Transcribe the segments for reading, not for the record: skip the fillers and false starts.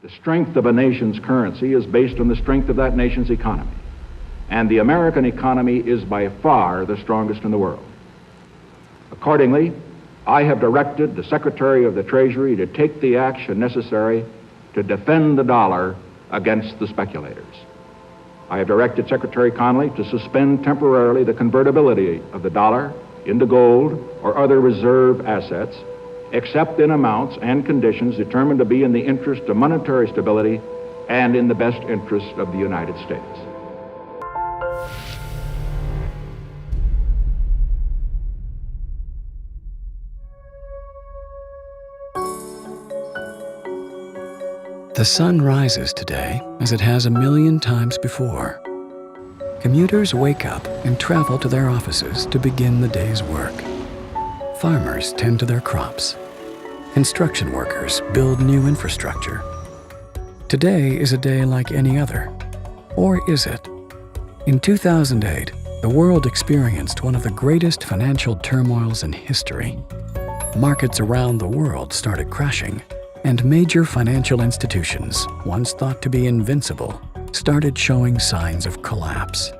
The strength of a nation's currency is based on the strength of that nation's economy. And the American economy is by far the strongest in the world. Accordingly, I have directed the Secretary of the Treasury to take the action necessary to defend the dollar against the speculators. I have directed Secretary Connally to suspend temporarily the convertibility of the dollar into gold or other reserve assets, except in amounts and conditions determined to be in the interest of monetary stability and in the best interest of the United States. The sun rises today as it has a million times before. Commuters wake up and travel to their offices to begin the day's work. Farmers tend to their crops. Construction workers build new infrastructure. Today is a day like any other. Or is it? In 2008, the world experienced one of the greatest financial turmoils in history. Markets around the world started crashing, and major financial institutions, once thought to be invincible, started showing signs of collapse.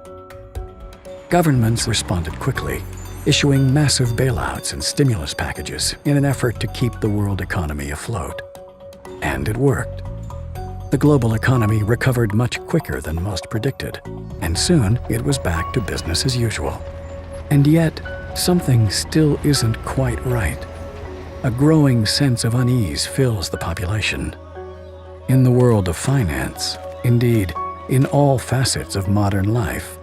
Governments responded quickly, issuing massive bailouts and stimulus packages in an effort to keep the world economy afloat. And it worked. The global economy recovered much quicker than most predicted, and soon it was back to business as usual. And yet, something still isn't quite right. A growing sense of unease fills the population. In the world of finance, indeed, in all facets of modern life,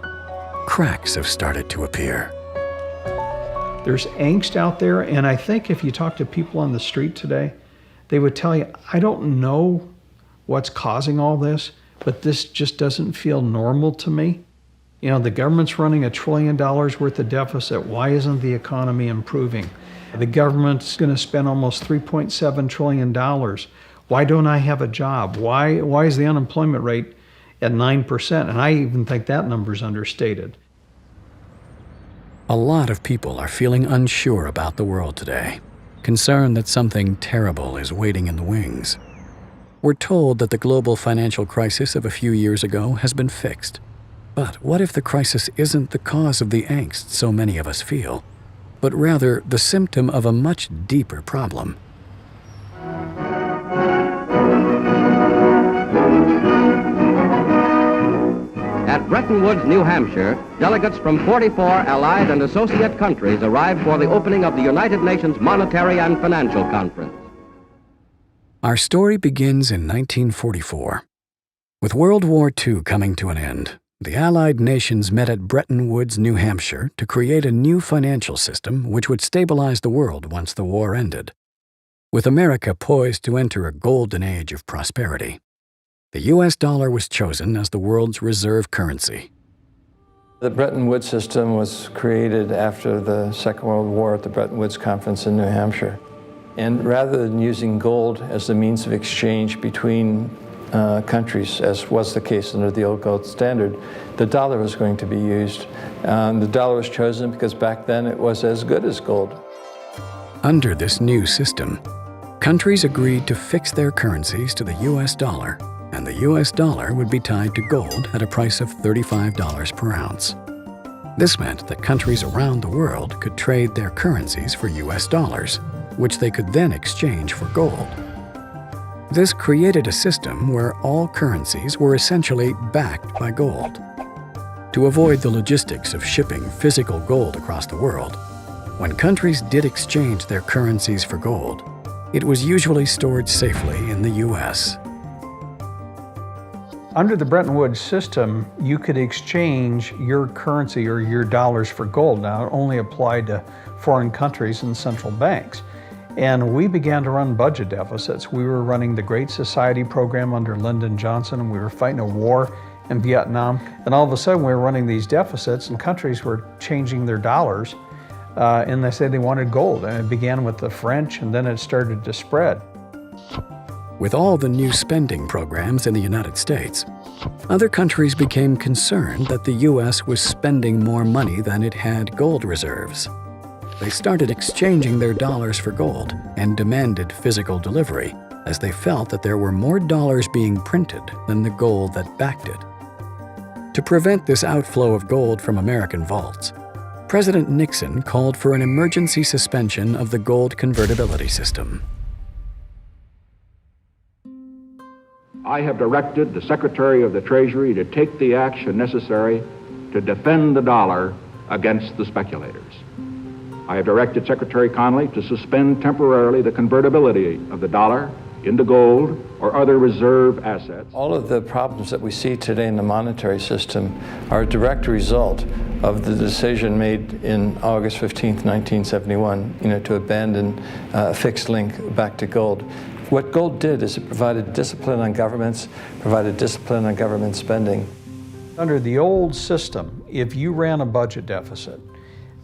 cracks have started to appear. There's angst out there, and I think if you talk to people on the street today, they would tell you, I don't know what's causing all this, but this just doesn't feel normal to me. You know, the government's running $1 trillion worth of deficit. Why isn't the economy improving? The government's going to spend almost $3.7 trillion. Why don't I have a job? Why is the unemployment rate at 9%? And I even think that number's understated. A lot of people are feeling unsure about the world today, concerned that something terrible is waiting in the wings. We're told that the global financial crisis of a few years ago has been fixed. But what if the crisis isn't the cause of the angst so many of us feel, but rather the symptom of a much deeper problem? At Bretton Woods, New Hampshire, delegates from 44 allied and associate countries arrived for the opening of the United Nations Monetary and Financial Conference. Our story begins in 1944. With World War II coming to an end, the Allied nations met at Bretton Woods, New Hampshire, to create a new financial system which would stabilize the world once the war ended. With America poised to enter a golden age of prosperity, the U.S. dollar was chosen as the world's reserve currency. The Bretton Woods system was created after the Second World War at the Bretton Woods Conference in New Hampshire. And rather than using gold as the means of exchange between countries, as was the case under the old gold standard, the dollar was going to be used. The dollar was chosen because back then it was as good as gold. Under this new system, countries agreed to fix their currencies to the U.S. dollar, and the U.S. dollar would be tied to gold at a price of $35 per ounce. This meant that countries around the world could trade their currencies for U.S. dollars, which they could then exchange for gold. This created a system where all currencies were essentially backed by gold. To avoid the logistics of shipping physical gold across the world, when countries did exchange their currencies for gold, it was usually stored safely in the U.S. Under the Bretton Woods system, you could exchange your currency or your dollars for gold. Now, it only applied to foreign countries and central banks. And we began to run budget deficits. We were running the Great Society program under Lyndon Johnson, and we were fighting a war in Vietnam. And all of a sudden, we were running these deficits, and countries were changing their dollars, and they said they wanted gold. And it began with the French, and then it started to spread. With all the new spending programs in the United States, other countries became concerned that the U.S. was spending more money than it had gold reserves. They started exchanging their dollars for gold and demanded physical delivery, as they felt that there were more dollars being printed than the gold that backed it. To prevent this outflow of gold from American vaults, President Nixon called for an emergency suspension of the gold convertibility system. I have directed the Secretary of the Treasury to take the action necessary to defend the dollar against the speculators. I have directed Secretary Connally to suspend temporarily the convertibility of the dollar into gold or other reserve assets. All of the problems that we see today in the monetary system are a direct result of the decision made in August 15th, 1971, to abandon a fixed link back to gold. What gold did is it provided discipline on governments, provided discipline on government spending. Under the old system, if you ran a budget deficit,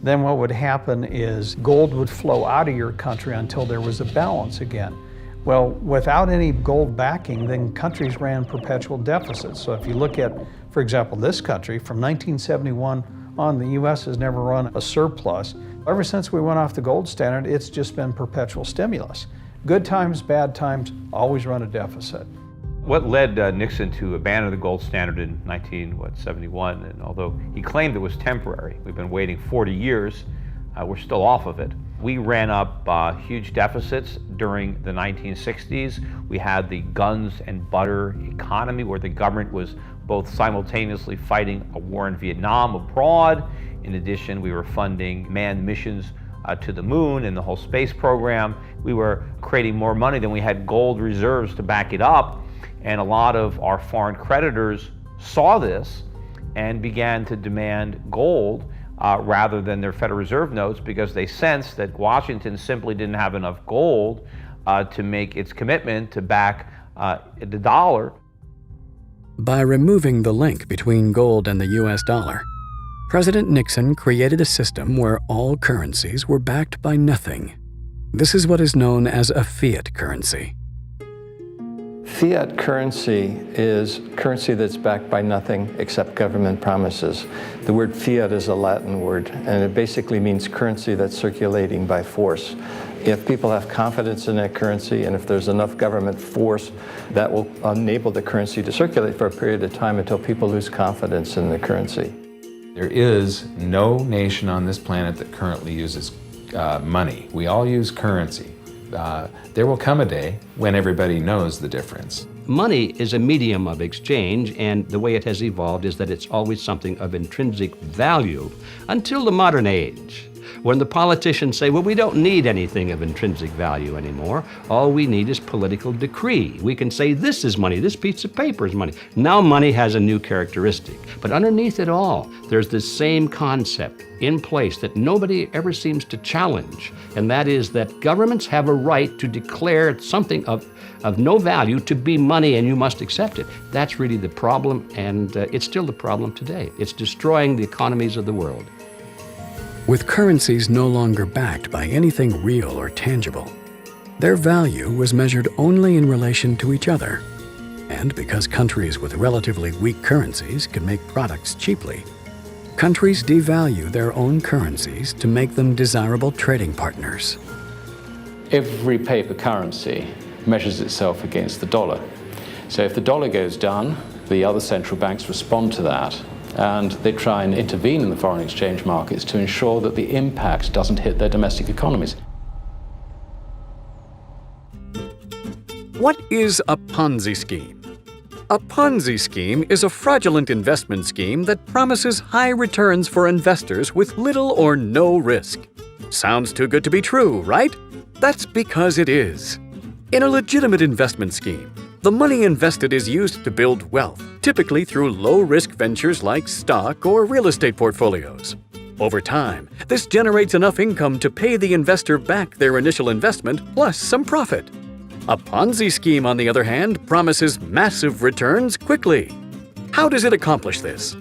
then what would happen is gold would flow out of your country until there was a balance again. Well, without any gold backing, then countries ran perpetual deficits. So if you look at, for example, this country, from 1971 on, the U.S. has never run a surplus. Ever since we went off the gold standard, it's just been perpetual stimulus. Good times, bad times, always run a deficit. What led Nixon to abandon the gold standard in 1971? And although he claimed it was temporary, we've been waiting 40 years, we're still off of it. We ran up huge deficits during the 1960s. We had the guns and butter economy, where the government was both simultaneously fighting a war in Vietnam abroad. In addition, we were funding manned missions to the moon and the whole space program. We were creating more money than we had gold reserves to back it up. And a lot of our foreign creditors saw this and began to demand gold rather than their Federal Reserve notes, because they sensed that Washington simply didn't have enough gold to make its commitment to back the dollar. By removing the link between gold and the U.S. dollar, President Nixon created a system where all currencies were backed by nothing. This is what is known as a fiat currency. Fiat currency is currency that's backed by nothing except government promises. The word fiat is a Latin word, and it basically means currency that's circulating by force. If people have confidence in that currency, and if there's enough government force, that will enable the currency to circulate for a period of time until people lose confidence in the currency. There is no nation on this planet that currently uses money. We all use currency. There will come a day when everybody knows the difference. Money is a medium of exchange, and the way it has evolved is that it's always something of intrinsic value until the modern age, when the politicians say, well, we don't need anything of intrinsic value anymore. All we need is political decree. We can say this is money, this piece of paper is money. Now money has a new characteristic. But underneath it all, there's this same concept in place that nobody ever seems to challenge, and that is that governments have a right to declare something of no value to be money, and you must accept it. That's really the problem, and it's still the problem today. It's destroying the economies of the world. With currencies no longer backed by anything real or tangible, their value was measured only in relation to each other. And because countries with relatively weak currencies can make products cheaply, countries devalue their own currencies to make them desirable trading partners. Every paper currency measures itself against the dollar. So if the dollar goes down, the other central banks respond to that, and they try and intervene in the foreign exchange markets to ensure that the impact doesn't hit their domestic economies. What is a Ponzi scheme? A Ponzi scheme is a fraudulent investment scheme that promises high returns for investors with little or no risk. Sounds too good to be true, right? That's because it is. In a legitimate investment scheme, the money invested is used to build wealth, typically through low-risk ventures like stock or real estate portfolios. Over time, this generates enough income to pay the investor back their initial investment plus some profit. A Ponzi scheme, on the other hand, promises massive returns quickly. How does it accomplish this?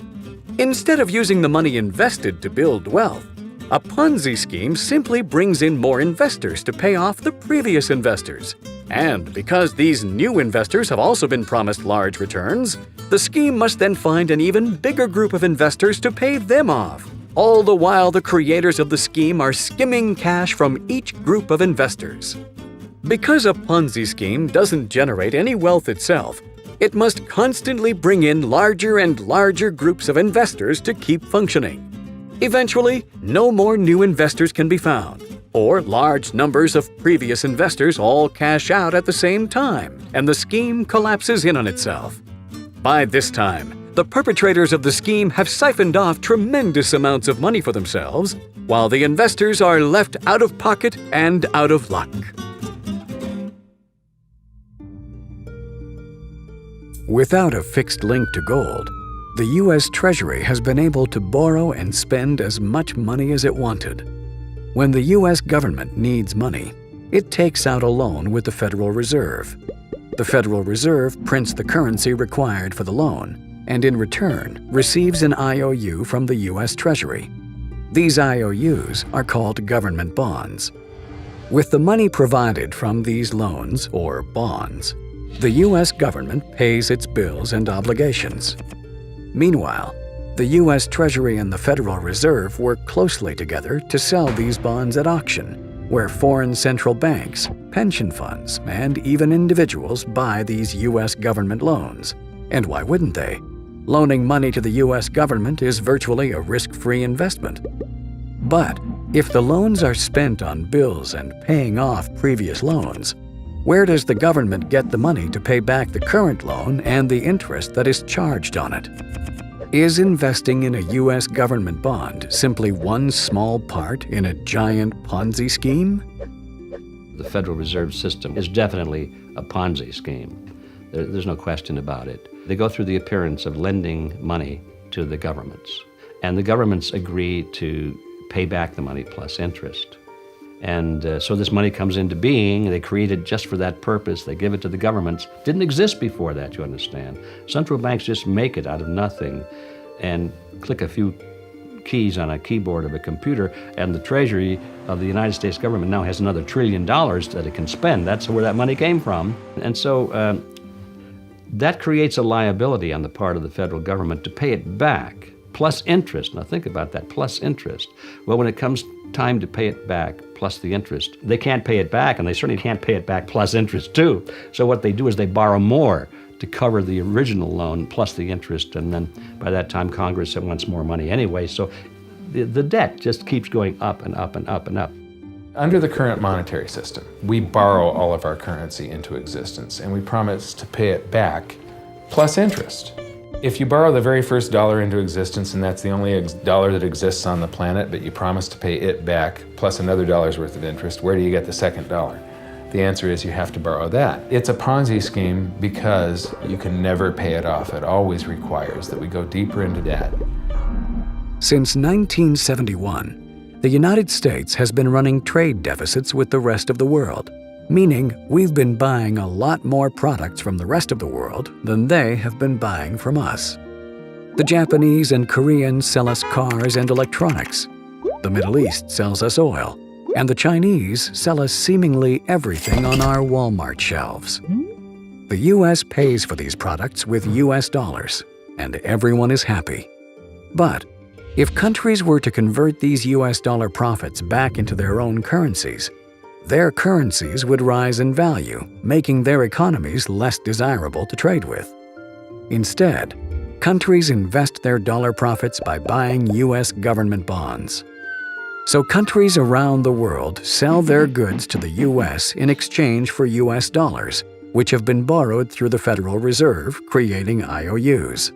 Instead of using the money invested to build wealth, a Ponzi scheme simply brings in more investors to pay off the previous investors. And because these new investors have also been promised large returns, the scheme must then find an even bigger group of investors to pay them off. All the while, the creators of the scheme are skimming cash from each group of investors. Because a Ponzi scheme doesn't generate any wealth itself, it must constantly bring in larger and larger groups of investors to keep functioning. Eventually, no more new investors can be found, or large numbers of previous investors all cash out at the same time, and the scheme collapses in on itself. By this time, the perpetrators of the scheme have siphoned off tremendous amounts of money for themselves, while the investors are left out of pocket and out of luck. Without a fixed link to gold, the U.S. Treasury has been able to borrow and spend as much money as it wanted. When the U.S. government needs money, it takes out a loan with the Federal Reserve. The Federal Reserve prints the currency required for the loan, and in return receives an IOU from the U.S. Treasury. These IOUs are called government bonds. With the money provided from these loans, or bonds, the U.S. government pays its bills and obligations. Meanwhile, the U.S. Treasury and the Federal Reserve work closely together to sell these bonds at auction, where foreign central banks, pension funds, and even individuals buy these U.S. government loans. And why wouldn't they? Loaning money to the U.S. government is virtually a risk-free investment. But if the loans are spent on bills and paying off previous loans, where does the government get the money to pay back the current loan and the interest that is charged on it? Is investing in a U.S. government bond simply one small part in a giant Ponzi scheme? The Federal Reserve System is definitely a Ponzi scheme. There's no question about it. They go through the appearance of lending money to the governments, and the governments agree to pay back the money plus interest. And so this money comes into being. They create it just for that purpose. They give it to the governments. Didn't exist before that, you understand. Central banks just make it out of nothing and click a few keys on a keyboard of a computer, and the Treasury of the United States government now has another $1 trillion that it can spend. That's where that money came from. And so that creates a liability on the part of the federal government to pay it back, plus interest. Now think about that, plus interest. Well, when it comes time to pay it back, plus the interest, they can't pay it back, and they certainly can't pay it back plus interest too. So what they do is they borrow more to cover the original loan plus the interest, and then by that time Congress wants more money anyway. So the debt just keeps going up and up and up and up. Under the current monetary system, we borrow all of our currency into existence, and we promise to pay it back plus interest. If you borrow the very first dollar into existence, and that's the only dollar that exists on the planet, but you promise to pay it back plus another dollar's worth of interest, where do you get the second dollar? The answer is you have to borrow that. It's a Ponzi scheme because you can never pay it off. It always requires that we go deeper into debt. Since 1971, the United States has been running trade deficits with the rest of the world, meaning we've been buying a lot more products from the rest of the world than they have been buying from us. The Japanese and Koreans sell us cars and electronics. The Middle East sells us oil. And the Chinese sell us seemingly everything on our Walmart shelves. The U.S. pays for these products with U.S. dollars, and everyone is happy. But if countries were to convert these U.S. dollar profits back into their own currencies, their currencies would rise in value, making their economies less desirable to trade with. Instead, countries invest their dollar profits by buying U.S. government bonds. So countries around the world sell their goods to the U.S. in exchange for U.S. dollars, which have been borrowed through the Federal Reserve, creating IOUs.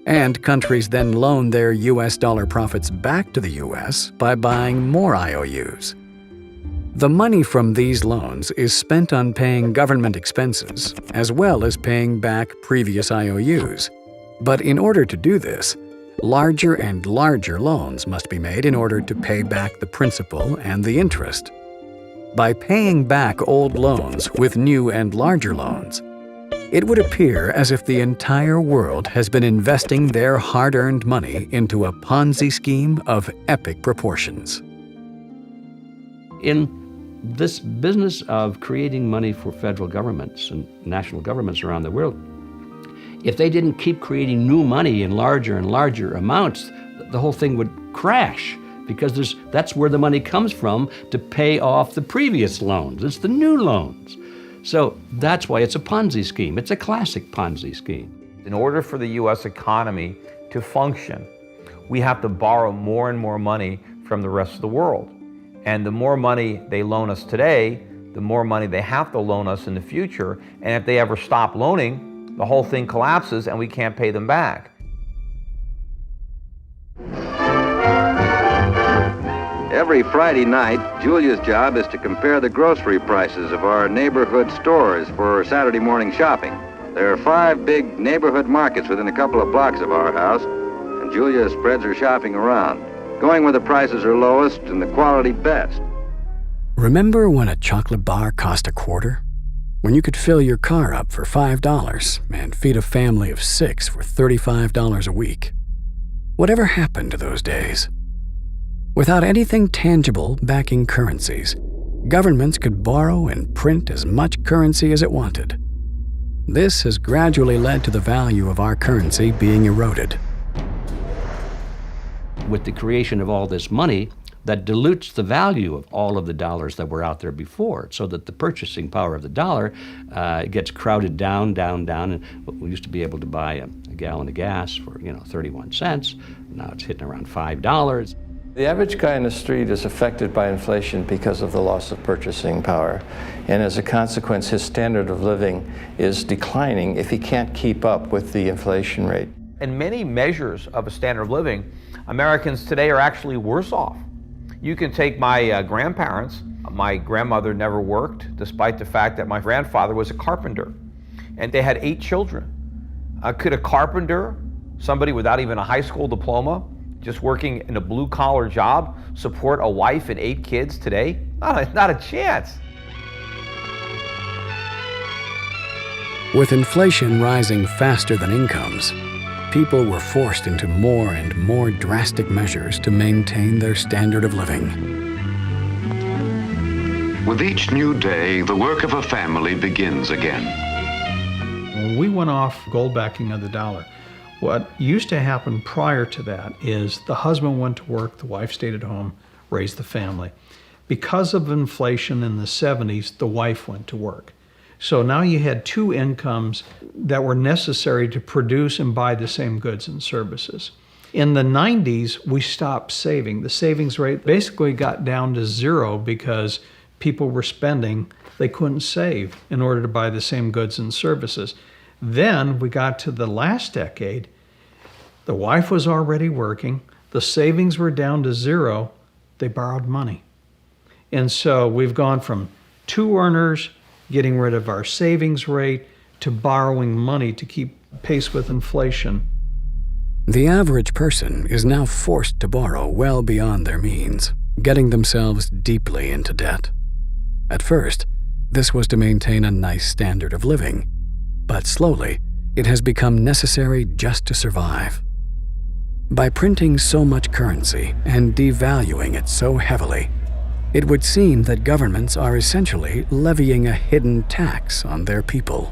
And countries then loan their U.S. dollar profits back to the U.S. by buying more IOUs. The money from these loans is spent on paying government expenses, as well as paying back previous IOUs. But in order to do this, larger and larger loans must be made in order to pay back the principal and the interest. By paying back old loans with new and larger loans, it would appear as if the entire world has been investing their hard-earned money into a Ponzi scheme of epic proportions. In this business of creating money for federal governments and national governments around the world, if they didn't keep creating new money in larger and larger amounts, the whole thing would crash, because that's where the money comes from to pay off the previous loans. It's the new loans. So that's why it's a Ponzi scheme. It's a classic Ponzi scheme. In order for the U.S. economy to function, we have to borrow more and more money from the rest of the world. And the more money they loan us today, the more money they have to loan us in the future. And if they ever stop loaning, the whole thing collapses and we can't pay them back. Every Friday night, Julia's job is to compare the grocery prices of our neighborhood stores for Saturday morning shopping. There are 5 big neighborhood markets within a couple of blocks of our house, and Julia spreads her shopping around, going where the prices are lowest and the quality best. Remember when a chocolate bar cost $0.25? When you could fill your car up for $5 and feed a family of 6 for $35 a week? Whatever happened to those days? Without anything tangible backing currencies, governments could borrow and print as much currency as it wanted. This has gradually led to the value of our currency being eroded. With the creation of all this money, that dilutes the value of all of the dollars that were out there before, so that the purchasing power of the dollar gets crowded down, and we used to be able to buy a gallon of gas for 31 cents. Now it's hitting around $5. The average guy in the street is affected by inflation because of the loss of purchasing power. And as a consequence, his standard of living is declining if he can't keep up with the inflation rate. In many measures of a standard of living, Americans today are actually worse off. You can take my grandparents. My grandmother never worked, despite the fact that my grandfather was a carpenter. And they had 8 children. Could a carpenter, somebody without even a high school diploma, just working in a blue-collar job, support a wife and 8 kids today? Not a chance. With inflation rising faster than incomes, people were forced into more and more drastic measures to maintain their standard of living. With each new day, the work of a family begins again. When we went off gold backing of the dollar, what used to happen prior to that is the husband went to work, the wife stayed at home, raised the family. Because of inflation in the 70s, the wife went to work. So now you had 2 incomes that were necessary to produce and buy the same goods and services. In the 90s, we stopped saving. The savings rate basically got down to 0 because people were spending. They couldn't save in order to buy the same goods and services. Then we got to the last decade. The wife was already working. The savings were down to 0. They borrowed money. And so we've gone from 2 earners getting rid of our savings rate to borrowing money to keep pace with inflation. The average person is now forced to borrow well beyond their means, getting themselves deeply into debt. At first, this was to maintain a nice standard of living, but slowly, it has become necessary just to survive. By printing so much currency and devaluing it so heavily, it would seem that governments are essentially levying a hidden tax on their people.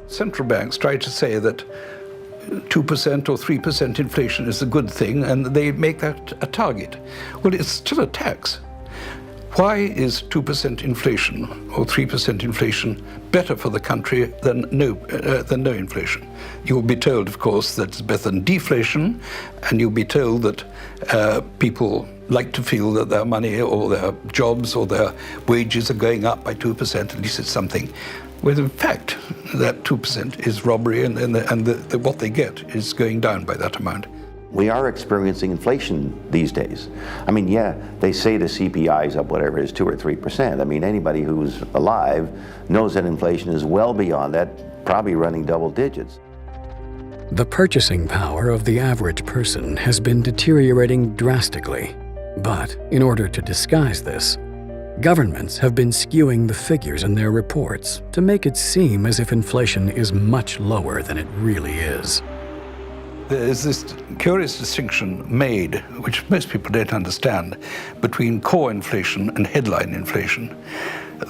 Central banks try to say that 2% or 3% inflation is a good thing, and they make that a target. Well, it's still a tax. Why is 2% inflation or 3% inflation better for the country than no inflation? You'll be told, of course, that it's better than deflation, and you'll be told that people like to feel that their money or their jobs or their wages are going up by 2%, at least it's something. Well, in fact, that 2% is robbery, and what they get is going down by that amount. We are experiencing inflation these days. I mean, yeah, they say the CPI is up whatever it is, 2 or 3%. I mean, anybody who's alive knows that inflation is well beyond that, probably running double digits. The purchasing power of the average person has been deteriorating drastically. But in order to disguise this, governments have been skewing the figures in their reports to make it seem as if inflation is much lower than it really is. There is this curious distinction made, which most people don't understand, between core inflation and headline inflation.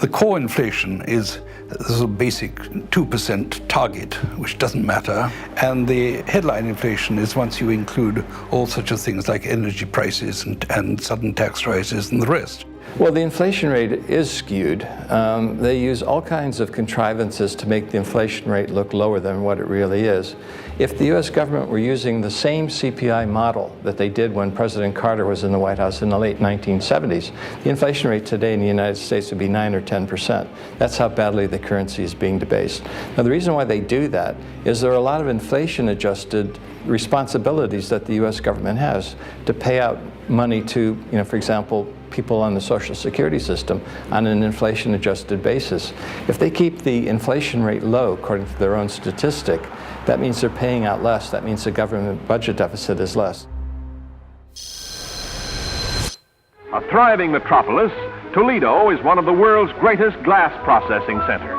The core inflation is the basic 2% target, which doesn't matter. And the headline inflation is once you include all such of things like energy prices and sudden tax rises and the rest. Well, the inflation rate is skewed. They use all kinds of contrivances to make the inflation rate look lower than what it really is. If the U.S. government were using the same CPI model that they did when President Carter was in the White House in the late 1970s, the inflation rate today in the United States would be 9 or 10%. That's how badly the currency is being debased. Now, the reason why they do that is there are a lot of inflation-adjusted responsibilities that the U.S. government has to pay out money to, for example, people on the Social Security system on an inflation-adjusted basis. If they keep the inflation rate low, according to their own statistic, that means they're paying out less. That means the government budget deficit is less. A thriving metropolis, Toledo is one of the world's greatest glass processing centers.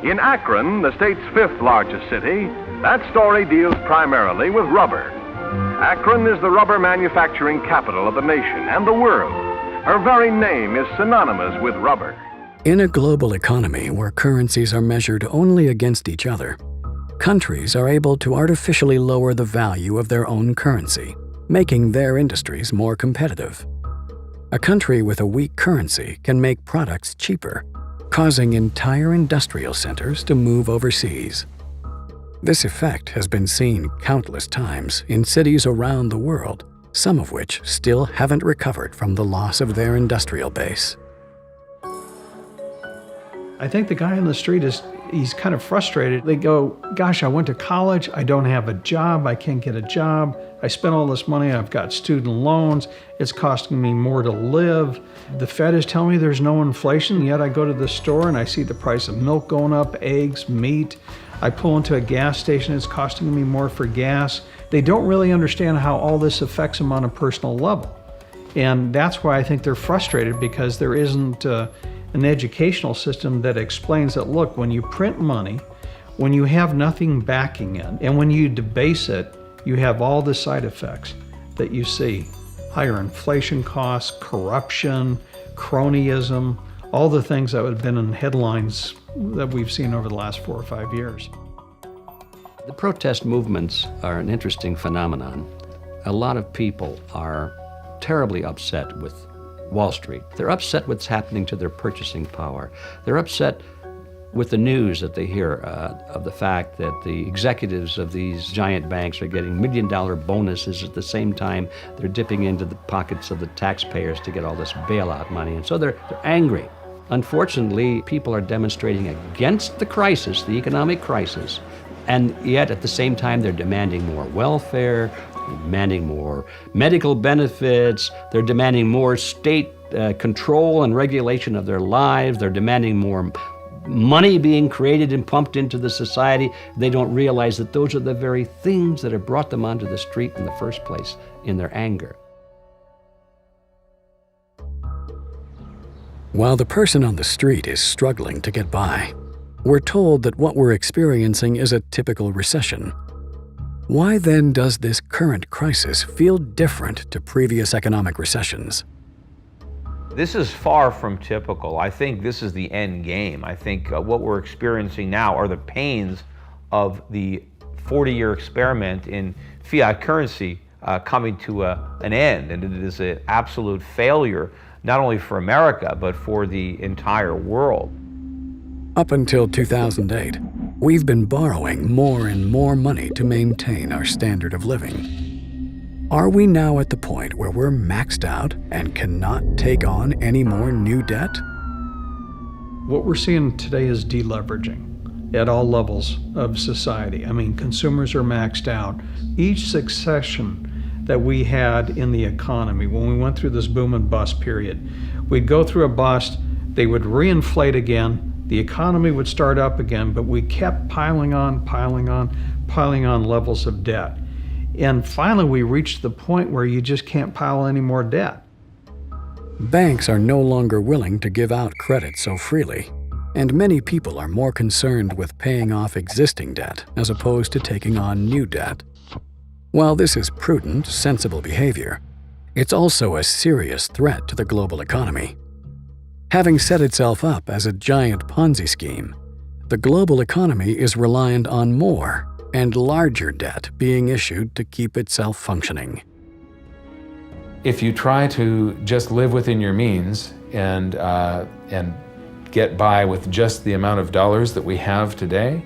In Akron, the state's 5th largest city, that story deals primarily with rubber. Akron is the rubber manufacturing capital of the nation and the world. Her very name is synonymous with rubber. In a global economy where currencies are measured only against each other, countries are able to artificially lower the value of their own currency, making their industries more competitive. A country with a weak currency can make products cheaper, causing entire industrial centers to move overseas. This effect has been seen countless times in cities around the world, some of which still haven't recovered from the loss of their industrial base. I think the guy on the street he's kind of frustrated. They go, gosh, I went to college, I don't have a job, I can't get a job, I spent all this money, I've got student loans, it's costing me more to live. The Fed is telling me there's no inflation, yet I go to the store and I see the price of milk going up, eggs, meat. I pull into a gas station, it's costing me more for gas. They don't really understand how all this affects them on a personal level. And that's why I think they're frustrated, because there isn't an educational system that explains that, look, when you print money, when you have nothing backing it, and when you debase it, you have all the side effects that you see. Higher inflation costs, corruption, cronyism, all the things that have been in headlines that we've seen over the last 4 or 5 years. The protest movements are an interesting phenomenon. A lot of people are terribly upset with Wall Street. They're upset what's happening to their purchasing power. They're upset with the news that they hear of the fact that the executives of these giant banks are getting $1 million bonuses at the same time they're dipping into the pockets of the taxpayers to get all this bailout money. And so they're angry. Unfortunately, people are demonstrating against the crisis, the economic crisis, and yet at the same time they're demanding more welfare, demanding more medical benefits, they're demanding more state control and regulation of their lives, they're demanding more money being created and pumped into the society. They don't realize that those are the very things that have brought them onto the street in the first place in their anger. While the person on the street is struggling to get by, we're told that what we're experiencing is a typical recession. Why then does this current crisis feel different to previous economic recessions? This is far from typical. I think this is the end game. I think what we're experiencing now are the pains of the 40-year experiment in fiat currency coming to an end, and it is an absolute failure, not only for America, but for the entire world. Up until 2008, we've been borrowing more and more money to maintain our standard of living. Are we now at the point where we're maxed out and cannot take on any more new debt? What we're seeing today is deleveraging at all levels of society. I mean, consumers are maxed out. Each succession that we had in the economy, when we went through this boom and bust period, we'd go through a bust, they would reinflate again, the economy would start up again, but we kept piling on levels of debt. And finally, we reached the point where you just can't pile any more debt. Banks are no longer willing to give out credit so freely, and many people are more concerned with paying off existing debt as opposed to taking on new debt. While this is prudent, sensible behavior, it's also a serious threat to the global economy. Having set itself up as a giant Ponzi scheme, the global economy is reliant on more and larger debt being issued to keep itself functioning. If you try to just live within your means and get by with just the amount of dollars that we have today,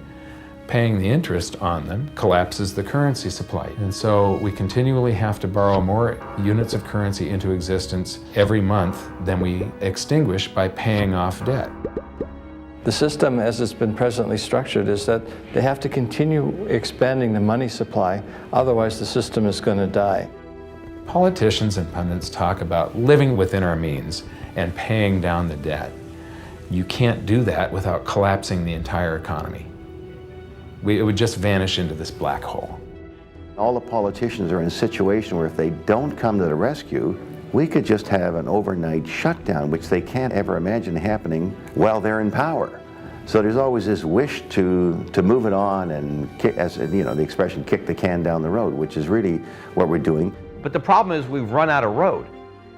paying the interest on them collapses the currency supply. And so we continually have to borrow more units of currency into existence every month than we extinguish by paying off debt. The system as it's been presently structured is that they have to continue expanding the money supply, otherwise the system is going to die. Politicians and pundits talk about living within our means and paying down the debt. You can't do that without collapsing the entire economy. It would just vanish into this black hole. All the politicians are in a situation where if they don't come to the rescue, we could just have an overnight shutdown, which they can't ever imagine happening while they're in power. So there's always this wish to move it on and, as you know, the expression, kick the can down the road, which is really what we're doing. But the problem is we've run out of road.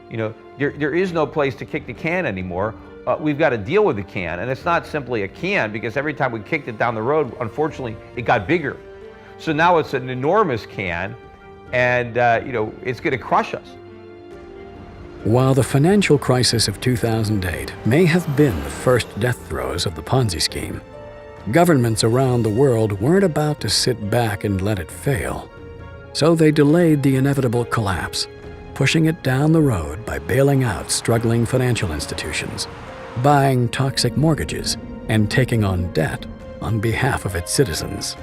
You know, there is no place to kick the can anymore. We've got to deal with the can, and it's not simply a can, because every time we kicked it down the road, unfortunately, it got bigger. So now it's an enormous can, and you know, it's going to crush us. While the financial crisis of 2008 may have been the first death throes of the Ponzi scheme, governments around the world weren't about to sit back and let it fail. So they delayed the inevitable collapse, pushing it down the road by bailing out struggling financial institutions, buying toxic mortgages, and taking on debt on behalf of its citizens.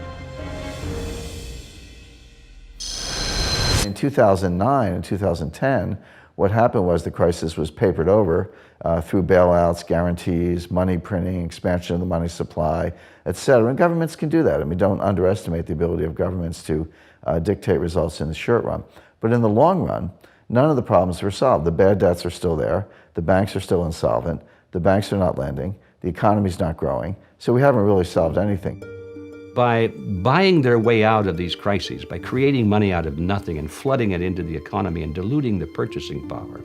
In 2009 and 2010, what happened was the crisis was papered over through bailouts, guarantees, money printing, expansion of the money supply, et cetera. And governments can do that. I mean, don't underestimate the ability of governments to dictate results in the short run. But in the long run, none of the problems were solved. The bad debts are still there. The banks are still insolvent. The banks are not lending. The economy's not growing. So we haven't really solved anything. By buying their way out of these crises, by creating money out of nothing and flooding it into the economy and diluting the purchasing power,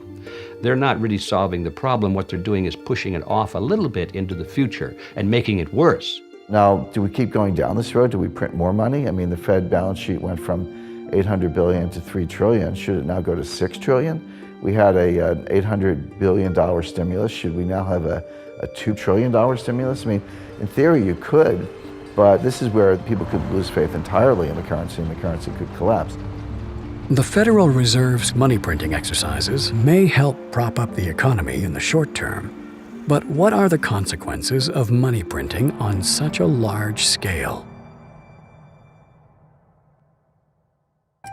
they're not really solving the problem. What they're doing is pushing it off a little bit into the future and making it worse. Now, do we keep going down this road? Do we print more money? I mean, the Fed balance sheet went from $800 billion to $3 trillion. Should it now go to $6 trillion? We had an $800 billion stimulus. Should we now have a $2 trillion stimulus? I mean, in theory, you could, but this is where people could lose faith entirely in the currency, and the currency could collapse. The Federal Reserve's money printing exercises may help prop up the economy in the short term, but what are the consequences of money printing on such a large scale?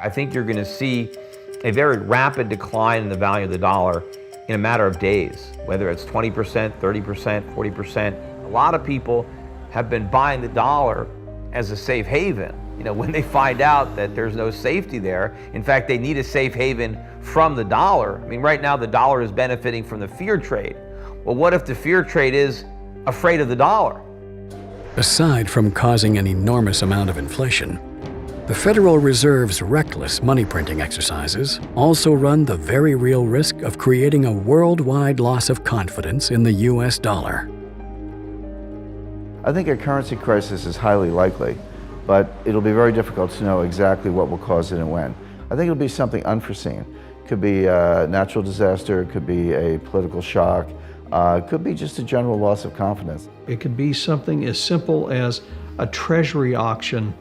I think you're going to see a very rapid decline in the value of the dollar in a matter of days, whether it's 20%, 30%, 40%. A lot of people have been buying the dollar as a safe haven. You know, when they find out that there's no safety there, in fact, they need a safe haven from the dollar. I mean, right now the dollar is benefiting from the fear trade. Well, what if the fear trade is afraid of the dollar? Aside from causing an enormous amount of inflation, the Federal Reserve's reckless money printing exercises also run the very real risk of creating a worldwide loss of confidence in the US dollar. I think a currency crisis is highly likely, but it'll be very difficult to know exactly what will cause it and when. I think it'll be something unforeseen. It could be a natural disaster, it could be a political shock, it could be just a general loss of confidence. It could be something as simple as a treasury auction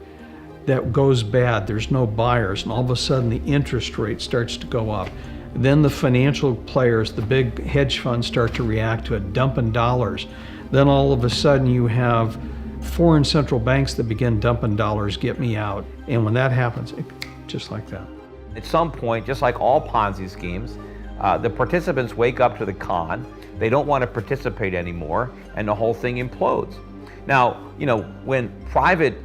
that goes bad, there's no buyers, and all of a sudden the interest rate starts to go up. Then the financial players, the big hedge funds, start to react to it, dumping dollars. Then all of a sudden you have foreign central banks that begin dumping dollars, get me out. And when that happens, just like that. At some point, just like all Ponzi schemes, the participants wake up to the con, they don't want to participate anymore, and the whole thing implodes. Now, you know, when private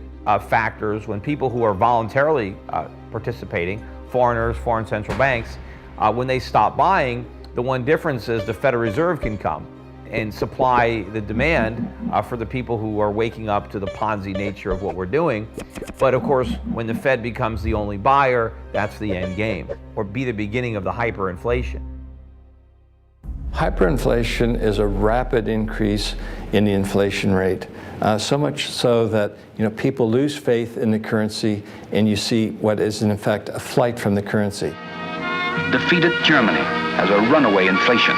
factors, when people who are voluntarily participating, foreigners, foreign central banks, when they stop buying, the one difference is the Federal Reserve can come and supply the demand for the people who are waking up to the Ponzi nature of what we're doing. But of course, when the Fed becomes the only buyer, that's the end game, or be the beginning of the hyperinflation. Hyperinflation is a rapid increase in the inflation rate, so much so that people lose faith in the currency, and you see what is in effect a flight from the currency. Defeated Germany has a runaway inflation.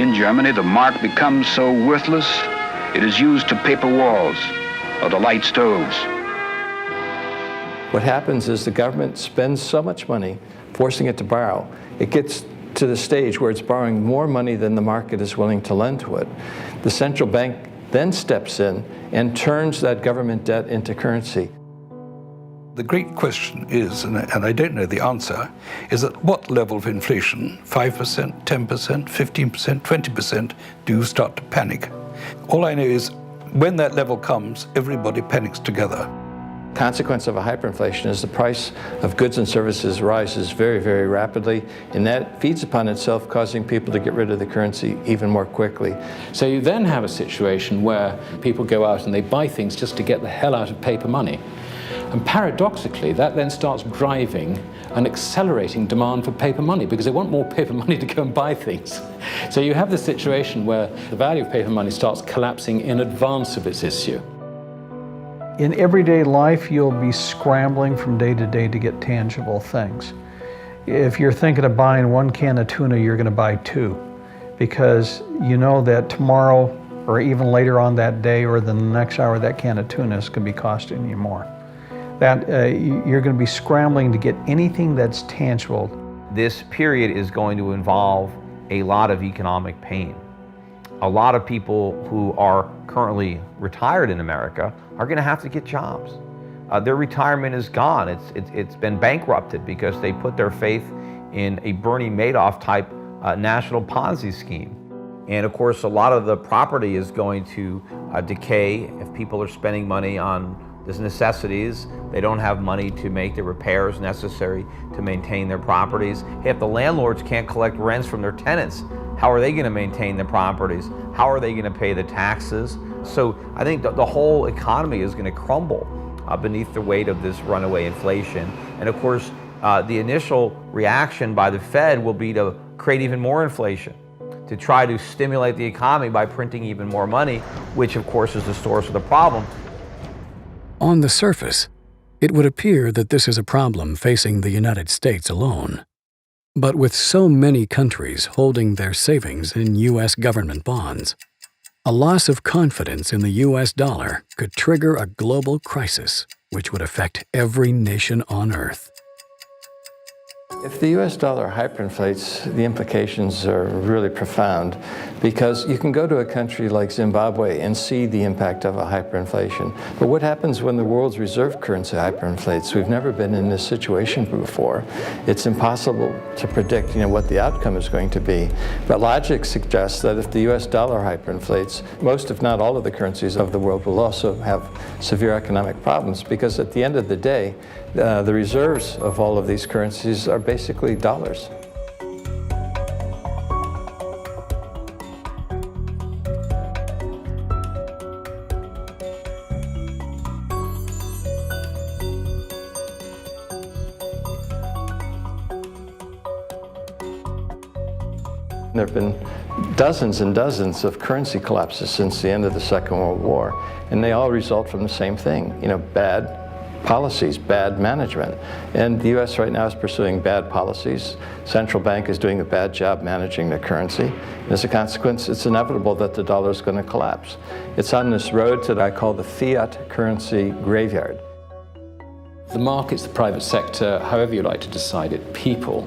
In Germany, the mark becomes so worthless, it is used to paper walls or to light stoves. What happens is the government spends so much money, forcing it to borrow. It gets to the stage where it's borrowing more money than the market is willing to lend to it. The central bank then steps in and turns that government debt into currency. The great question is, and I don't know the answer, is at what level of inflation, 5%, 10%, 15%, 20%, do you start to panic? All I know is when that level comes, everybody panics together. Consequence of a hyperinflation is the price of goods and services rises very, very rapidly, and that feeds upon itself, causing people to get rid of the currency even more quickly. So you then have a situation where people go out and they buy things just to get the hell out of paper money. And paradoxically, that then starts driving and accelerating demand for paper money because they want more paper money to go and buy things. So you have this situation where the value of paper money starts collapsing in advance of its issue. In everyday life, you'll be scrambling from day to day to get tangible things. If you're thinking of buying 1 can of tuna, you're going to buy 2 because you know that tomorrow or even later on that day or the next hour, that can of tuna is going to be costing you more. You're going to be scrambling to get anything that's tangible. This period is going to involve a lot of economic pain. A lot of people who are currently retired in America are going to have to get jobs. Their retirement is gone. It's been bankrupted because they put their faith in a Bernie Madoff type national Ponzi scheme. And of course, a lot of the property is going to decay if people are spending money on these necessities. They don't have money to make the repairs necessary to maintain their properties. If the landlords can't collect rents from their tenants, how are they going to maintain the properties? How are they going to pay the taxes? So I think the whole economy is going to crumble beneath the weight of this runaway inflation. And of course, the initial reaction by the Fed will be to create even more inflation, to try to stimulate the economy by printing even more money, which of course is the source of the problem. On the surface, it would appear that this is a problem facing the United States alone. But with so many countries holding their savings in U.S. government bonds, a loss of confidence in the U.S. dollar could trigger a global crisis which would affect every nation on Earth. If the US dollar hyperinflates, the implications are really profound because you can go to a country like Zimbabwe and see the impact of a hyperinflation. But what happens when the world's reserve currency hyperinflates? We've never been in this situation before. It's impossible to predict, what the outcome is going to be. But logic suggests that if the US dollar hyperinflates, most if not all of the currencies of the world will also have severe economic problems because at the end of the day, the reserves of all of these currencies are basically dollars. There have been dozens and dozens of currency collapses since the end of the Second World War, and they all result from the same thing, bad policies, bad management. And the U.S. right now is pursuing bad policies. Central bank is doing a bad job managing their currency. And as a consequence, it's inevitable that the dollar is going to collapse. It's on this road that I call the fiat currency graveyard. The markets, the private sector, however you like to decide it, people,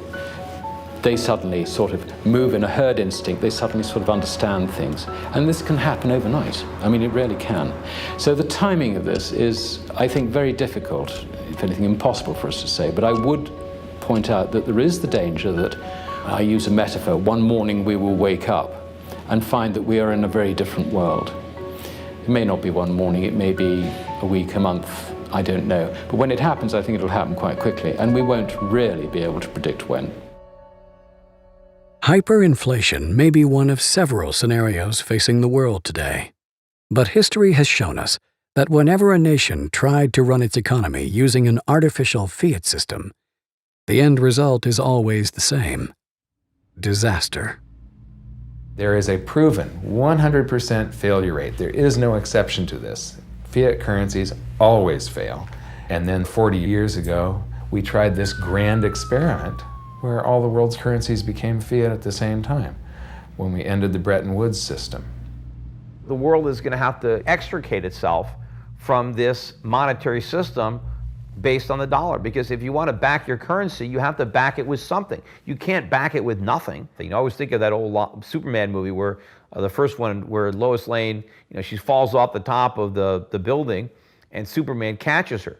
they suddenly sort of move in a herd instinct, they suddenly sort of understand things. And this can happen overnight. I mean, it really can. So the timing of this is, I think, very difficult, if anything impossible for us to say. But I would point out that there is the danger that, I use a metaphor, one morning we will wake up and find that we are in a very different world. It may not be one morning, it may be a week, a month, I don't know. But when it happens, I think it'll happen quite quickly, and we won't really be able to predict when. Hyperinflation may be one of several scenarios facing the world today. But history has shown us that whenever a nation tried to run its economy using an artificial fiat system, the end result is always the same: disaster. There is a proven 100% failure rate. There is no exception to this. Fiat currencies always fail. And then 40 years ago, we tried this grand experiment where all the world's currencies became fiat at the same time, when we ended the Bretton Woods system. The world is going to have to extricate itself from this monetary system based on the dollar, because if you want to back your currency, you have to back it with something. You can't back it with nothing. I always think of that old Superman movie where the first one where Lois Lane, she falls off the top of the building and Superman catches her.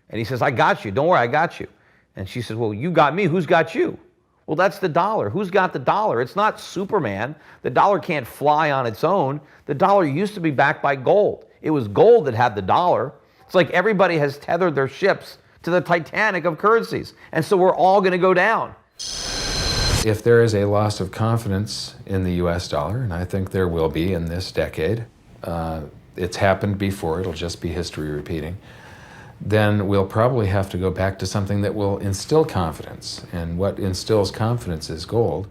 And he says, "I got you, don't worry, I got you." And she says, "Well, you got me, who's got you?" Well, that's the dollar. Who's got the dollar? It's not Superman. The dollar can't fly on its own. The dollar used to be backed by gold. It was gold that had the dollar. It's like everybody has tethered their ships to the Titanic of currencies. And so we're all going to go down. If there is a loss of confidence in the US dollar, and I think there will be in this decade, it's happened before, it'll just be history repeating, then we'll probably have to go back to something that will instill confidence. And what instills confidence is gold.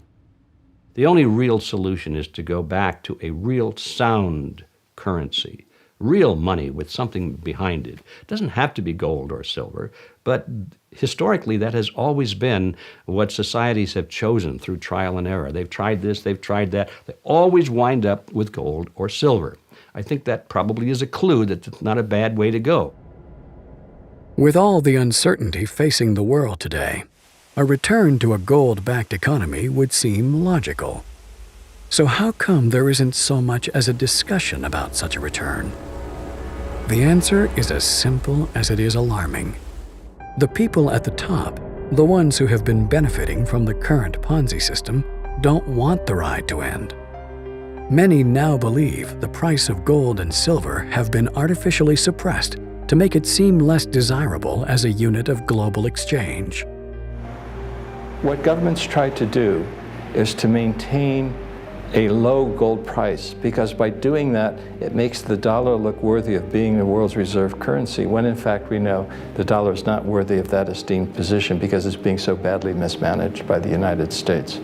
The only real solution is to go back to a real sound currency, real money with something behind it. It doesn't have to be gold or silver, but historically that has always been what societies have chosen through trial and error. They've tried this, they've tried that. They always wind up with gold or silver. I think that probably is a clue that it's not a bad way to go. With all the uncertainty facing the world today, a return to a gold-backed economy would seem logical. So how come there isn't so much as a discussion about such a return? The answer is as simple as it is alarming. The people at the top, the ones who have been benefiting from the current Ponzi system, don't want the ride to end. Many now believe the price of gold and silver have been artificially suppressed to make it seem less desirable as a unit of global exchange. What governments try to do is to maintain a low gold price, because by doing that, it makes the dollar look worthy of being the world's reserve currency, when in fact we know the dollar is not worthy of that esteemed position because it's being so badly mismanaged by the United States.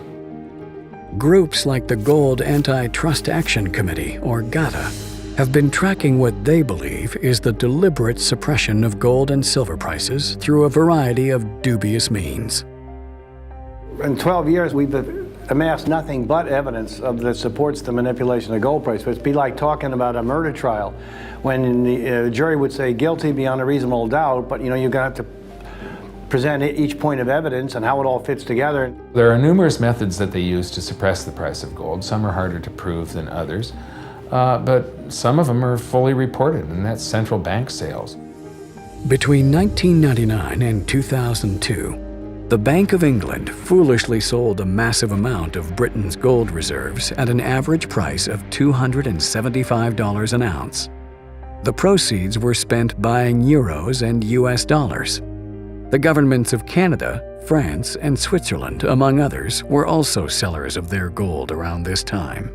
Groups like the Gold Anti-Trust Action Committee, or GATA, have been tracking what they believe is the deliberate suppression of gold and silver prices through a variety of dubious means. In 12 years, we've amassed nothing but evidence that supports the manipulation of the gold price. But it'd be like talking about a murder trial when the jury would say guilty beyond a reasonable doubt, but you're going to have to present each point of evidence and how it all fits together. There are numerous methods that they use to suppress the price of gold. Some are harder to prove than others. But some of them are fully reported, and that's central bank sales. Between 1999 and 2002, the Bank of England foolishly sold a massive amount of Britain's gold reserves at an average price of $275 an ounce. The proceeds were spent buying euros and US dollars. The governments of Canada, France, and Switzerland, among others, were also sellers of their gold around this time.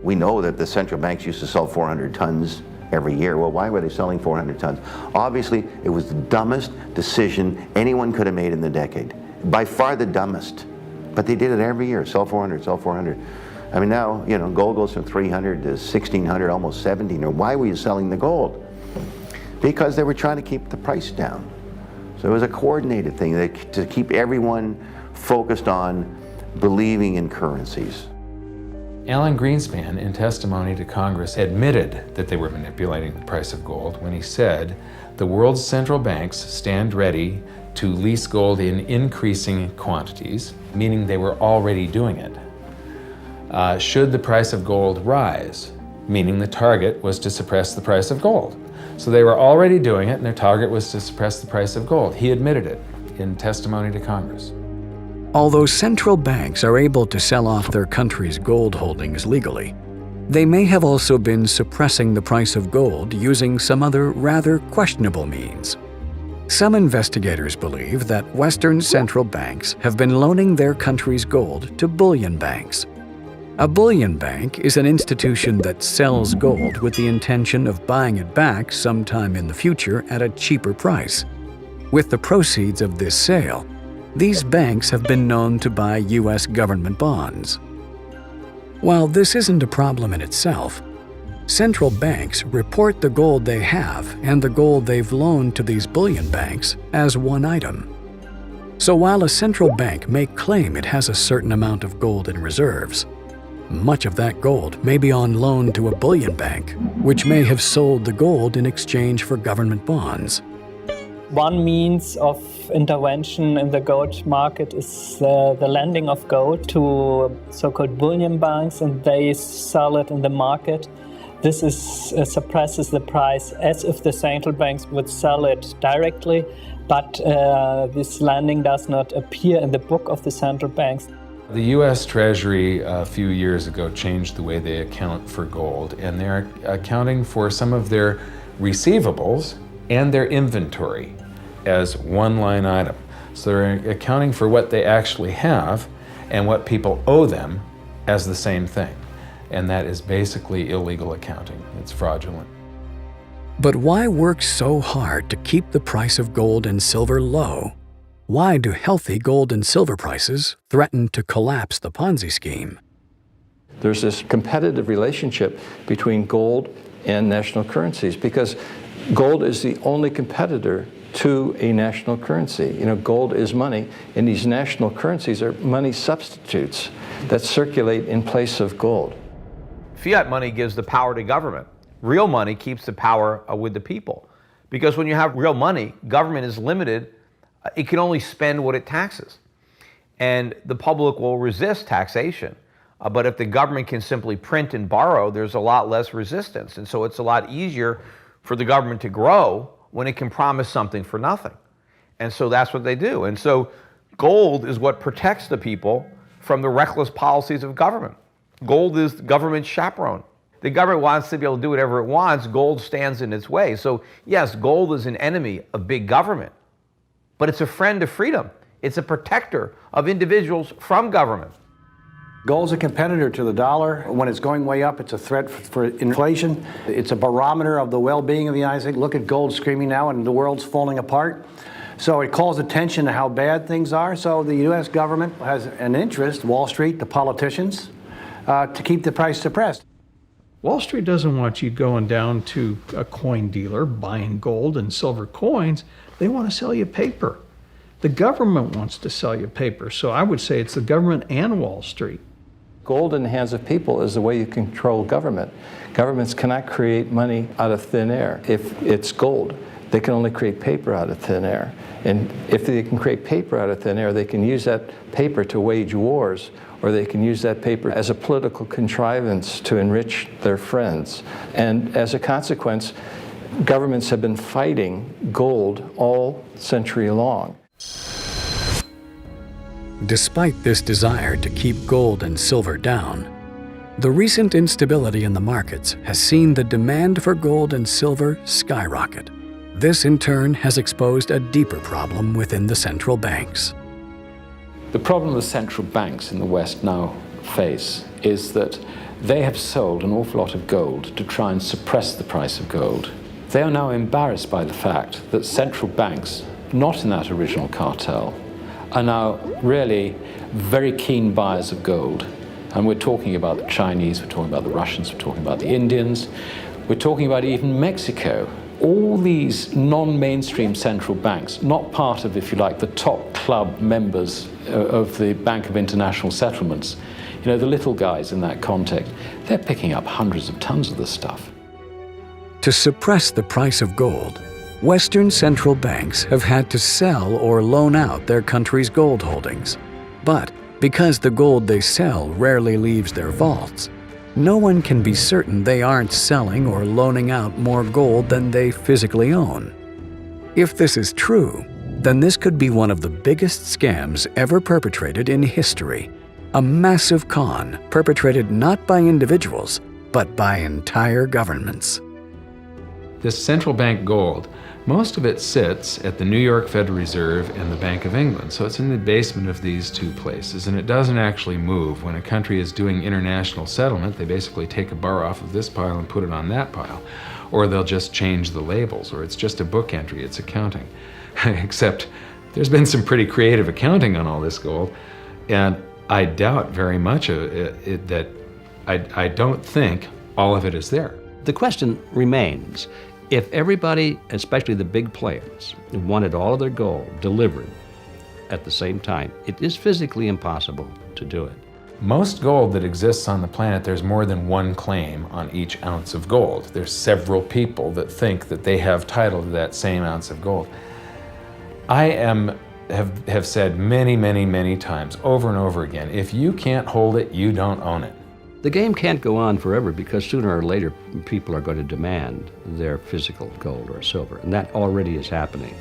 We know that the central banks used to sell 400 tons every year. Well, why were they selling 400 tons? Obviously, it was the dumbest decision anyone could have made in the decade. By far the dumbest. But they did it every year, sell 400, sell 400. I mean, now, gold goes from 300 to 1,600, almost 1,700. Why were you selling the gold? Because they were trying to keep the price down. So it was a coordinated thing to keep everyone focused on believing in currencies. Alan Greenspan, in testimony to Congress, admitted that they were manipulating the price of gold when he said, "The world's central banks stand ready to lease gold in increasing quantities," meaning they were already doing it, "should the price of gold rise," meaning the target was to suppress the price of gold. So they were already doing it, and their target was to suppress the price of gold. He admitted it in testimony to Congress. Although central banks are able to sell off their country's gold holdings legally, they may have also been suppressing the price of gold using some other rather questionable means. Some investigators believe that Western central banks have been loaning their country's gold to bullion banks. A bullion bank is an institution that sells gold with the intention of buying it back sometime in the future at a cheaper price. With the proceeds of this sale, these banks have been known to buy U.S. government bonds. While this isn't a problem in itself, central banks report the gold they have and the gold they've loaned to these bullion banks as one item. So while a central bank may claim it has a certain amount of gold in reserves, much of that gold may be on loan to a bullion bank, which may have sold the gold in exchange for government bonds. One means of intervention in the gold market is the lending of gold to so-called bullion banks, and they sell it in the market. This suppresses the price as if the central banks would sell it directly, but this lending does not appear in the book of the central banks. The U.S. Treasury a few years ago changed the way they account for gold, and they're accounting for some of their receivables and their inventory as one line item. So they're accounting for what they actually have and what people owe them as the same thing. And that is basically illegal accounting. It's fraudulent. But why work so hard to keep the price of gold and silver low? Why do healthy gold and silver prices threaten to collapse the Ponzi scheme? There's this competitive relationship between gold and national currencies because gold is the only competitor to a national currency. You know, gold is money, and these national currencies are money substitutes that circulate in place of gold. Fiat money gives the power to government. Real money keeps the power with the people. Because when you have real money, government is limited. It can only spend what it taxes. And the public will resist taxation. But if the government can simply print and borrow, there's a lot less resistance. And so it's a lot easier for the government to grow when it can promise something for nothing. And so that's what they do. And so gold is what protects the people from the reckless policies of government. Gold is the government's chaperone. The government wants to be able to do whatever it wants. Gold stands in its way. So yes, gold is an enemy of big government, but it's a friend of freedom. It's a protector of individuals from government. Gold's a competitor to the dollar. When it's going way up, it's a threat for inflation. It's a barometer of the well-being of the United States. Look at gold screaming now and the world's falling apart. So it calls attention to how bad things are. So the U.S. government has an interest, Wall Street, the politicians, to keep the price suppressed. Wall Street doesn't want you going down to a coin dealer buying gold and silver coins. They want to sell you paper. The government wants to sell you paper. So I would say it's the government and Wall Street. Gold in the hands of people is the way you control government. Governments cannot create money out of thin air. If it's gold, they can only create paper out of thin air. And if they can create paper out of thin air, they can use that paper to wage wars, or they can use that paper as a political contrivance to enrich their friends. And as a consequence, governments have been fighting gold all century long. Despite this desire to keep gold and silver down, the recent instability in the markets has seen the demand for gold and silver skyrocket. This in turn has exposed a deeper problem within the central banks. The problem the central banks in the West now face is that they have sold an awful lot of gold to try and suppress the price of gold. They are now embarrassed by the fact that central banks, not in that original cartel, are now really very keen buyers of gold. And we're talking about the Chinese, we're talking about the Russians, we're talking about the Indians, we're talking about even Mexico. All these non-mainstream central banks, not part of, if you like, the top club members of the Bank of International Settlements, you know, the little guys in that context, they're picking up hundreds of tons of this stuff. To suppress the price of gold, Western central banks have had to sell or loan out their country's gold holdings. But because the gold they sell rarely leaves their vaults, no one can be certain they aren't selling or loaning out more gold than they physically own. If this is true, then this could be one of the biggest scams ever perpetrated in history. A massive con perpetrated not by individuals, but by entire governments. This central bank gold, most of it sits at the New York Federal Reserve and the Bank of England. So it's in the basement of these two places, and it doesn't actually move. When a country is doing international settlement, they basically take a bar off of this pile and put it on that pile. Or they'll just change the labels, or it's just a book entry, it's accounting. Except There's been some pretty creative accounting on all this gold, and I doubt very much that I don't think all of it is there. The question remains, if everybody, especially the big players, wanted all of their gold delivered at the same time, it is physically impossible to do it. Most gold that exists on the planet, there's more than one claim on each ounce of gold. There's several people that think that they have title to that same ounce of gold. I have said many times, over and over again, if you can't hold it, you don't own it. The game can't go on forever because sooner or later people are going to demand their physical gold or silver, and that already is happening.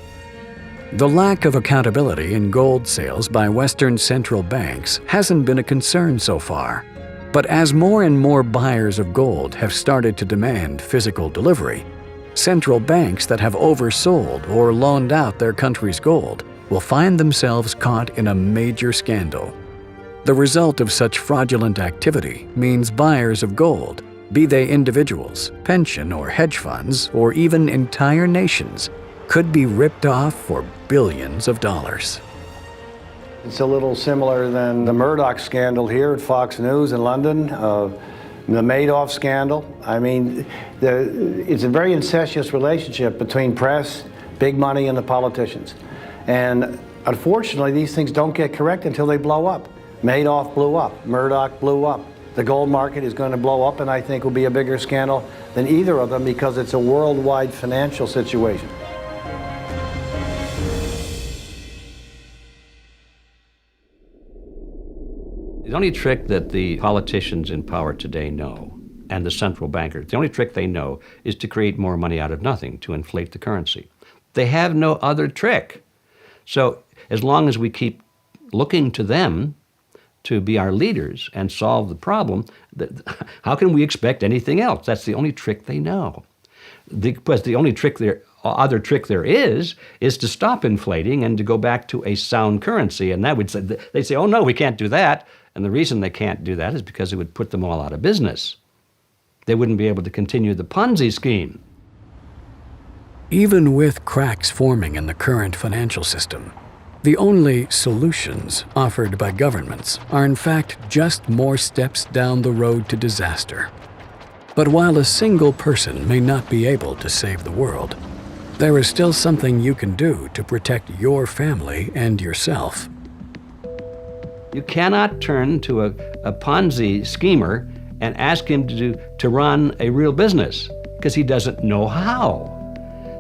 The lack of accountability in gold sales by Western central banks hasn't been a concern so far. But as more and more buyers of gold have started to demand physical delivery, central banks that have oversold or loaned out their country's gold will find themselves caught in a major scandal. The result of such fraudulent activity means buyers of gold, be they individuals, pension or hedge funds, or even entire nations, could be ripped off for billions of dollars. It's a little similar than the Murdoch scandal here at Fox News in London, the Madoff scandal. I mean, it's a very incestuous relationship between press, big money, and the politicians. And unfortunately, these things don't get corrected until they blow up. Madoff blew up, Murdoch blew up. The gold market is going to blow up, and I think will be a bigger scandal than either of them because it's a worldwide financial situation. The only trick that the politicians in power today know, and the central bankers, the only trick they know is to create more money out of nothing, to inflate the currency. They have no other trick. So as long as we keep looking to them to be our leaders and solve the problem, how can we expect anything else? That's the only trick they know. Because the only other trick there is to stop inflating and to go back to a sound currency. And that would say, they say, oh no, we can't do that. And the reason they can't do that is because it would put them all out of business. They wouldn't be able to continue the Ponzi scheme. Even with cracks forming in the current financial system, the only solutions offered by governments are in fact just more steps down the road to disaster. But while a single person may not be able to save the world, there is still something you can do to protect your family and yourself. You cannot turn to a Ponzi schemer and ask him to run a real business because he doesn't know how.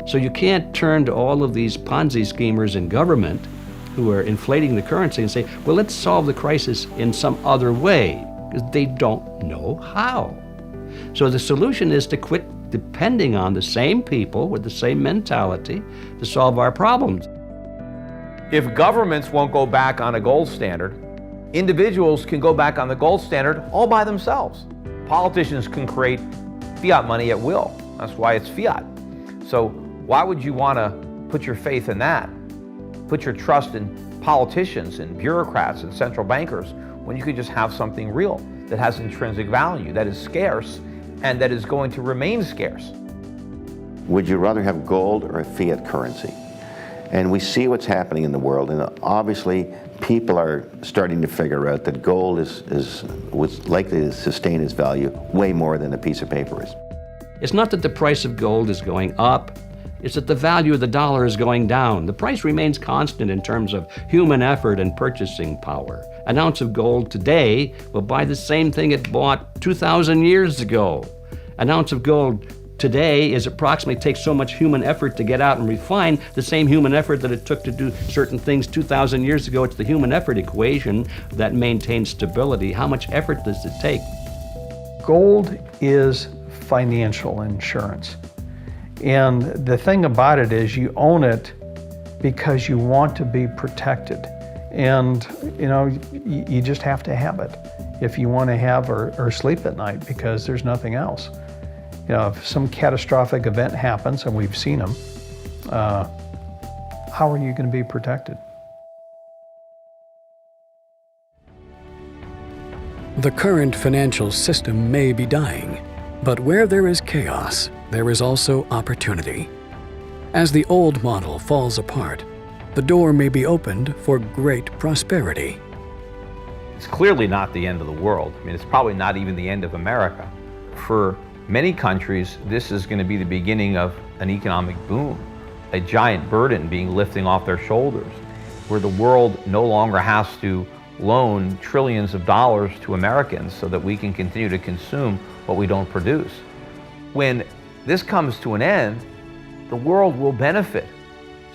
So you can't turn to all of these Ponzi schemers in government who are inflating the currency and say, well, let's solve the crisis in some other way, because they don't know how. So the solution is to quit depending on the same people with the same mentality to solve our problems. If governments won't go back on a gold standard, individuals can go back on the gold standard all by themselves. Politicians can create fiat money at will. That's why it's fiat. So why would you want to put your faith in that? Put your trust in politicians and bureaucrats and central bankers when you could just have something real that has intrinsic value, that is scarce, and that is going to remain scarce. Would you rather have gold or a fiat currency? And we see what's happening in the world, and obviously people are starting to figure out that gold is likely to sustain its value way more than a piece of paper is. It's not that the price of gold is going up, it's that the value of the dollar is going down. The price remains constant in terms of human effort and purchasing power. An ounce of gold today will buy the same thing it bought 2,000 years ago. An ounce of gold today takes so much human effort to get out and refine the same human effort that it took to do certain things 2,000 years ago. It's the human effort equation that maintains stability. How much effort does it take? Gold is financial insurance. And the thing about it is you own it because you want to be protected. And you just have to have it if you want to have or sleep at night, because there's nothing else. If some catastrophic event happens, and we've seen them, how are you going to be protected? The current financial system may be dying, but where there is chaos, there is also opportunity. As the old model falls apart, the door may be opened for great prosperity. It's clearly not the end of the world. I mean, it's probably not even the end of America. For many countries, this is going to be the beginning of an economic boom, a giant burden being lifting off their shoulders, where the world no longer has to loan trillions of dollars to Americans so that we can continue to consume what we don't produce. When this comes to an end, the world will benefit.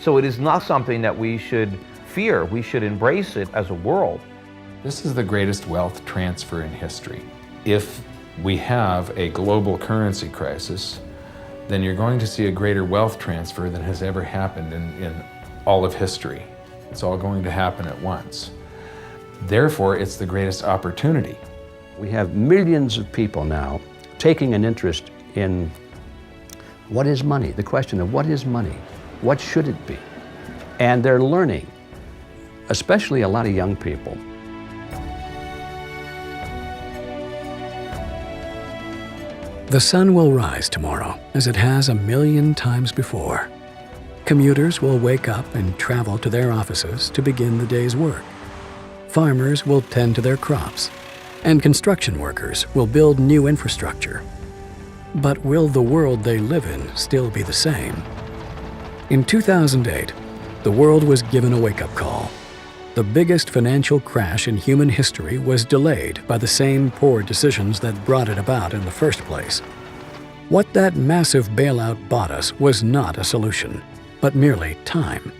So it is not something that we should fear. We should embrace it as a world. This is the greatest wealth transfer in history. If we have a global currency crisis, then you're going to see a greater wealth transfer than has ever happened in all of history. It's all going to happen at once. Therefore, it's the greatest opportunity. We have millions of people now taking an interest in what is money, the question of what is money, what should it be? And they're learning, especially a lot of young people. The sun will rise tomorrow, as it has a million times before. Commuters will wake up and travel to their offices to begin the day's work. Farmers will tend to their crops, and construction workers will build new infrastructure. But will the world they live in still be the same? In 2008, the world was given a wake-up call. The biggest financial crash in human history was delayed by the same poor decisions that brought it about in the first place. What that massive bailout bought us was not a solution, but merely time.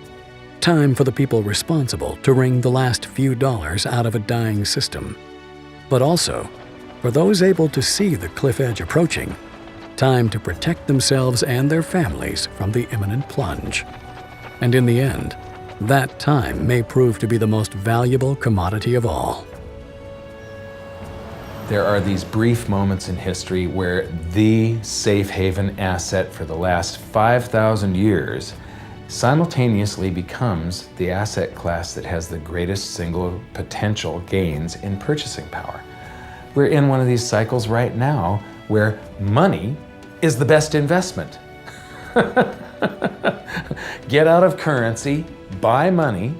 Time for the people responsible to wring the last few dollars out of a dying system. But also, for those able to see the cliff edge approaching, time to protect themselves and their families from the imminent plunge. And in the end, that time may prove to be the most valuable commodity of all. There are these brief moments in history where the safe haven asset for the last 5,000 years simultaneously becomes the asset class that has the greatest single potential gains in purchasing power. We're in one of these cycles right now where money is the best investment. Get out of currency, buy money,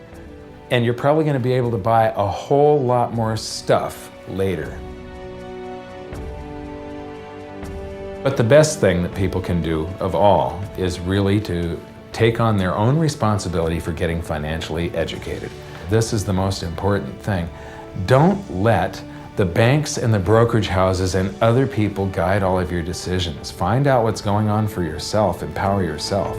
and you're probably going to be able to buy a whole lot more stuff later. But the best thing that people can do of all is really to take on their own responsibility for getting financially educated. This is the most important thing. Don't let the banks and the brokerage houses and other people guide all of your decisions. Find out what's going on for yourself. Empower yourself.